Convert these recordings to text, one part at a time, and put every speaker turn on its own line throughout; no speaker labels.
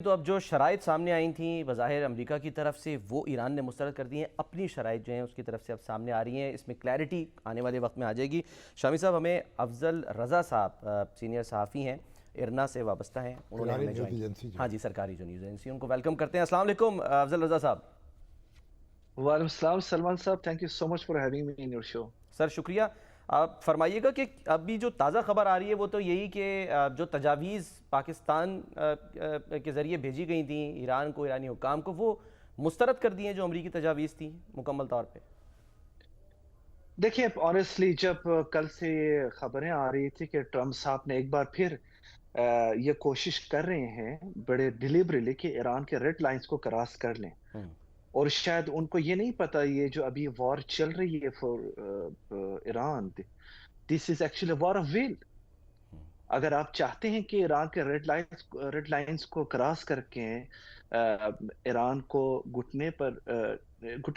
تو اب جو شرائط سامنے آئی تھیں بظاہر امریکہ کی طرف سے وہ ایران نے مسترد کر دی ہیں، اپنی شرائط جو ہیں اس کی طرف سے اب سامنے آ رہی ہیں، اس میں کلیئرٹی آنے والے وقت میں آ جائے گی۔ شامی صاحب، ہمیں افضل رضا صاحب سینئر صحافی ہیں، ارنا سے وابستہ ہیں، انہوں نے ہمیں ہاں جی سرکاری جو نیوز ایجنسی، ان کو ویلکم کرتے ہیں۔ السلام علیکم افضل رضا صاحب۔
وعلیکم السلام Salman sahab, thank you so much for having me in your show.
Sir شکریہ۔ آپ فرمائیے گا کہ ابھی جو تازہ خبر آ رہی ہے وہ تو یہی کہ جو تجاویز پاکستان کے ذریعے بھیجی گئی تھیں ایران کو، ایرانی حکام کو، وہ مسترد کر دی ہیں جو امریکی تجاویز تھیں مکمل طور پہ۔
دیکھیں آنیسٹلی جب کل سے خبریں آ رہی تھی کہ ٹرمپ صاحب نے ایک بار پھر یہ کوشش کر رہے ہیں بڑے ڈیلیبریٹلی کہ ایران کے ریڈ لائنز کو کراس کر لیں، اور شاید ان کو یہ نہیں پتا یہ جو ابھی وار چل رہی ہے for Iran, this is actually war of will. اگر آپ چاہتے ہیں کہ ایران کے ریڈ لائنز کو کراس کر کے ایران کو گھٹنے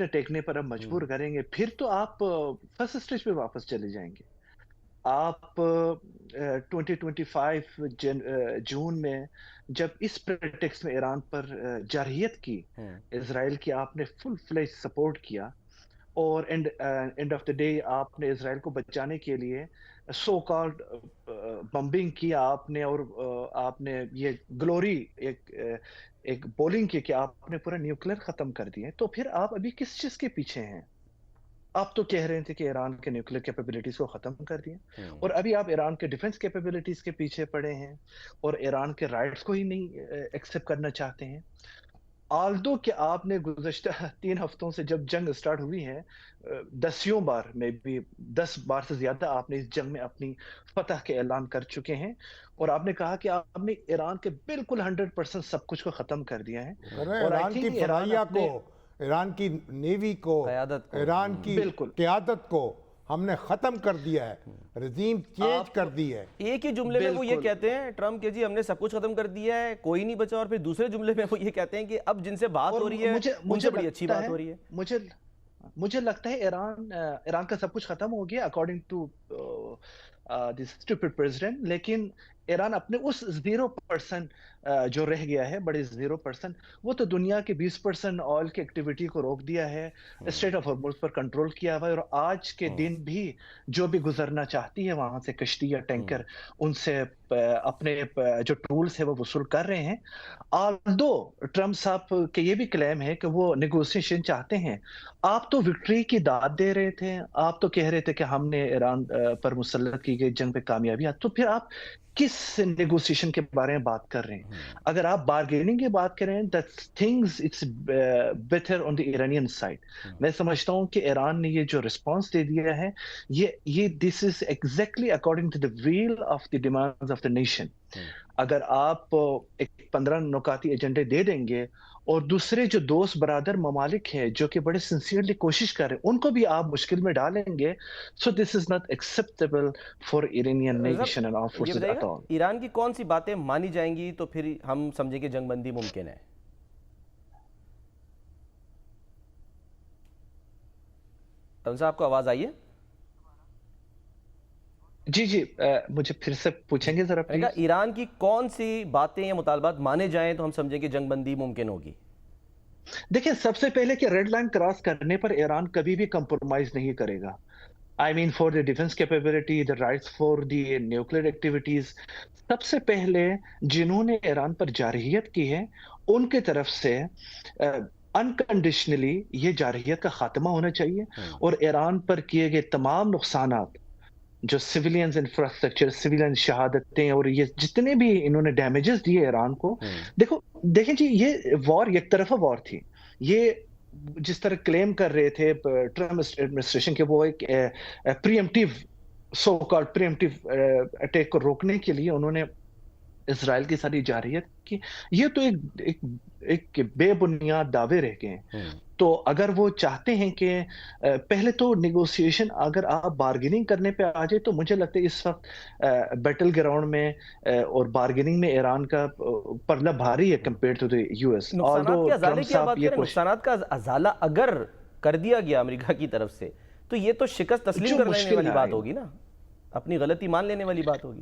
ٹیکنے پر اب مجبور کریں گے، پھر تو آپ فرسٹ اسٹیج پہ واپس چلے جائیں گے۔ آپ 2025 جون میں جب اس پریٹیکس میں ایران پر جارحیت کی، اسرائیل کی آپ نے فل فلیج سپورٹ کیا، اور اینڈ آف دا ڈے آپ نے اسرائیل کو بچانے کے لیے سو کالڈ بمبنگ کیا آپ نے، اور آپ نے یہ گلوری ایک بولنگ کی کہ آپ نے پورا نیوکلیر ختم کر دیا، تو پھر آپ ابھی کس چیز کے پیچھے ہیں؟ آپ تو کہہ رہے تھے کہ ایران کے نیوکلیر کیپیبلٹیز کو ختم کر دیا، اور ابھی آپ ایران کے ڈیفنس کیپیبلٹیز کے پیچھے پڑے ہیں اور ایران کے رائٹس کو ہی نہیں ایکسیپٹ کرنا چاہتے ہیں۔ آلدو کہ آپ نے گزشتہ 3 ہفتوں سے جب جنگ سٹارٹ ہوئی ہے، 10 بار سے زیادہ آپ نے اس جنگ میں اپنی فتح کے اعلان کر چکے ہیں، اور آپ نے کہا کہ آپ نے ایران کے بالکل 100% سب کچھ کو ختم کر دیا ہے، اور
ایران کی فضائیہ کو، ایران کی نیوی کو، ایران کی قیادت کو ہم نے ختم کر دیا ہے، رژیم چینج کر دی ہے۔
ایک ہی جملے میں وہ یہ کہتے ہیں ٹرمپ کہ جی ہم نے سب کچھ ختم کر دیا ہے، کوئی نہیں بچا، اور پھر دوسرے جملے میں وہ یہ کہتے ہیں کہ اب جن سے بات ہو رہی ہے ان سے بڑی اچھی بات ہو رہی ہے۔
مجھے لگتا ہے ایران کا سب کچھ ختم ہو گیا according to the stupid president, لیکن ایران اپنے اس 0% جو رہ گیا ہے، بڑے 0%، وہ تو دنیا کے 20% آئل کی ایکٹیویٹی کو روک دیا ہے، street of harms per control کیا ہوا ہے، اور آج کے دن بھی جو بھی گزرنا چاہتی ہے وہاں سے کشتی یا ٹینکر، ان سے اپنے جو ٹولز ہے وہ وصول کر رہے ہیں۔ آلدو ٹرمپ صاحب کے یہ بھی کلیم ہے کہ وہ نیگوسیشن چاہتے ہیں۔ آپ تو وکٹری کی داد دے رہے تھے، آپ تو کہہ رہے تھے کہ ہم نے ایران پر مسلط کی گئی جنگ پہ کامیابی، تو پھر آپ کس نیگوسیشن کے بارے میں بات کر رہے ہیں؟ اگر آپ بارگیننگ کی بات کریں that things it's better on the Iranian side۔ میں سمجھتا ہوں کہ ایران نے یہ جو رسپانس دے دیا ہے، یہ this is exactly according to the will of the demands of the nation۔ اگر آپ ایک 15 نکاتی ایجنڈے دے دیں گے اور دوسرے جو دوست برادر ممالک ہیں جو کہ بڑے سنسیئرلی کوشش کر رہے ہیں ان کو بھی آپ مشکل میں ڈالیں گے، so this is not acceptable for Iranian nation and armed forces at all۔
Iran کی کون سی باتیں مانی جائیں گی تو پھر ہم سمجھیں کہ جنگ بندی ممکن ہے؟ صاحب آپ کو آواز آئی ہے؟
جی مجھے پھر سے پوچھیں گے ذرا پلیز۔
ایران کی کون سی باتیں یا مطالبات مانے جائیں تو ہم سمجھیں کہ جنگ بندی ممکن ہوگی؟
دیکھیں سب سے پہلے کہ ریڈ لائن کراس کرنے پر ایران کبھی بھی کمپرومائز نہیں کرے گا۔ I mean for the defense capability, the rights for the nuclear activities۔ سب سے پہلے جنہوں نے ایران پر جارحیت کی ہے ان کے طرف سے انکنڈیشنلی یہ جارحیت کا خاتمہ ہونا چاہیے، اور ایران پر کیے گئے تمام نقصانات، جو سیویلینز انفراسٹرکچر، سیویلین شہادتیں، اور یہ جتنے بھی انہوں نے ڈیمیجز دیے ایران کو، دیکھیں جی یہ وار یک طرفہ وار تھی۔ یہ جس طرح کلیم کر رہے تھے ٹرمپ ایڈمنسٹریشن کے، وہ ایک pre-emptive so called pre-emptive attack کو روکنے کے لیے انہوں نے اسرائیل کی ساری جارحیت کی، یہ تو ایک بے بنیاد دعوے رہ گئے ہیں۔ تو اگر وہ چاہتے ہیں کہ پہلے تو نیگوسیشن، اگر آپ بارگیننگ کرنے پہ آ جائے تو مجھے لگتا ہے اس وقت بیٹل گراؤنڈ میں اور بارگیننگ میں ایران کا پلہ بھاری ہے compare to the U S.
نقصانات کے ازالے کی بات کریں، نقصانات کا ازالہ اگر کر دیا گیا امریکہ کی طرف سے تو یہ تو شکست تسلیم کر لینے والی بات ہوگی نا، اپنی غلطی مان لینے والی بات ہوگی۔